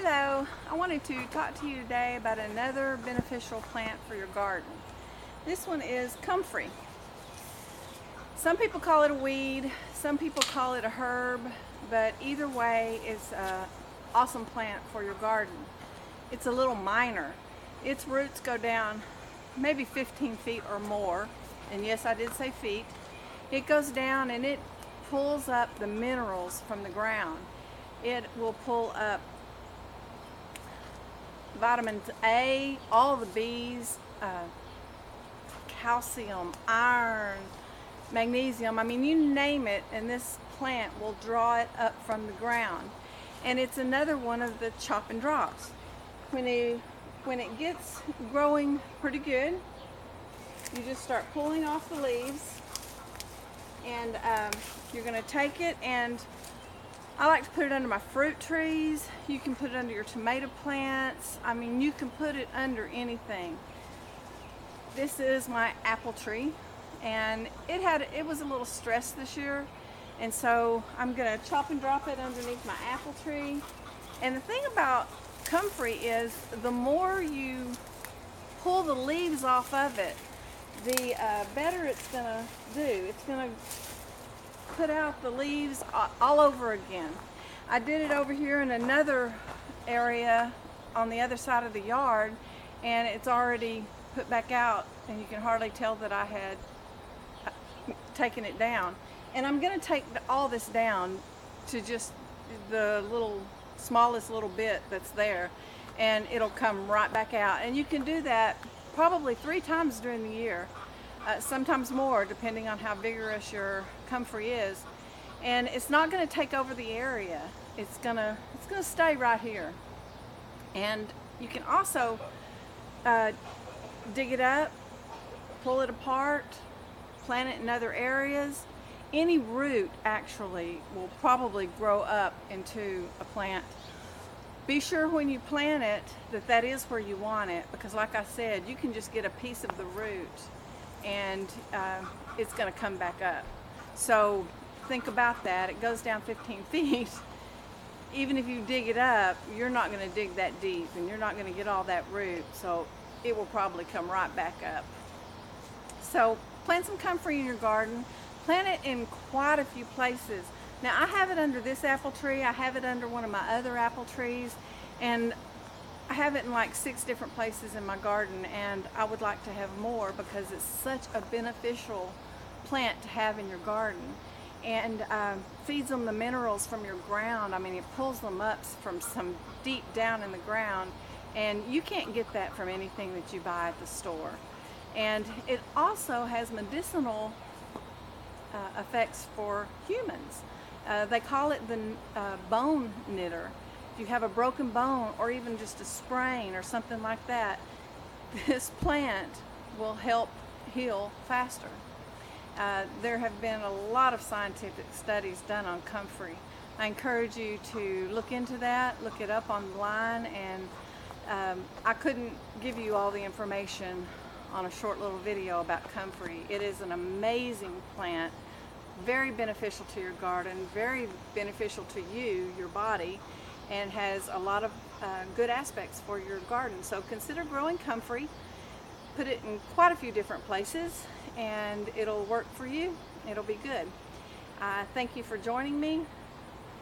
Hello, I wanted to talk to you today about another beneficial plant for your garden. This one is comfrey. Some people call it a weed, some people call it a herb, but either way it's an awesome plant for your garden. It's a little minor. Its roots go down maybe 15 feet or more, and yes, I did say feet. It goes down and it pulls up the minerals from the ground. It will pull up vitamins A, all the B's, calcium, iron, magnesium. I mean, you name it, and this plant will draw it up from the ground. And it's another one of the chop and drops. When it gets growing pretty good, you just start pulling off the leaves, and you're going to take it, and I like to put it under my fruit trees. You can put it under your tomato plants. I mean, you can put it under anything. This is my apple tree, and it was a little stressed this year, and so I'm going to chop and drop it underneath my apple tree. And the thing about comfrey is the more you pull the leaves off of it, the better it's going to do. It's going to put out the leaves all over again. I did it over here in another area on the other side of the yard, and it's already put back out, and you can hardly tell that I had taken it down. And I'm going to take all this down to just the smallest little bit that's there, and it'll come right back out. And you can do that probably 3 times during the year. Sometimes more, depending on how vigorous your comfrey is. And it's not going to take over the area. It's gonna stay right here. And you can also dig it up, pull it apart, plant it in other areas. Any root actually will probably grow up into a plant. Be sure when you plant it that is where you want it, because like I said, you can just get a piece of the root and it's going to come back up. So think about that. It goes down 15 feet. Even if you dig it up, you're not going to dig that deep, and you're not going to get all that root, so it will probably come right back up. So plant some comfrey in your garden. Plant it in quite a few places. Now I have it under this apple tree, I have it under one of my other apple trees, and I have it in like 6 different places in my garden, and I would like to have more because it's such a beneficial plant to have in your garden. And feeds them the minerals from your ground. I mean, it pulls them up from some deep down in the ground, and you can't get that from anything that you buy at the store. And it also has medicinal effects for humans. They call it the bone knitter. If you have a broken bone or even just a sprain or something like that, this plant will help heal faster. There have been a lot of scientific studies done on comfrey. I encourage you to look into that, look it up online, and I couldn't give you all the information on a short little video about comfrey. It is an amazing plant, very beneficial to your garden, very beneficial to you, your body, and has a lot of good aspects for your garden. So consider growing comfrey. Put it in quite a few different places, and it'll work for you. It'll be good. Thank you for joining me.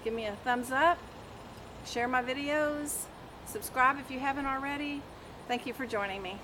Give me a thumbs up, share my videos, subscribe if you haven't already. Thank you for joining me.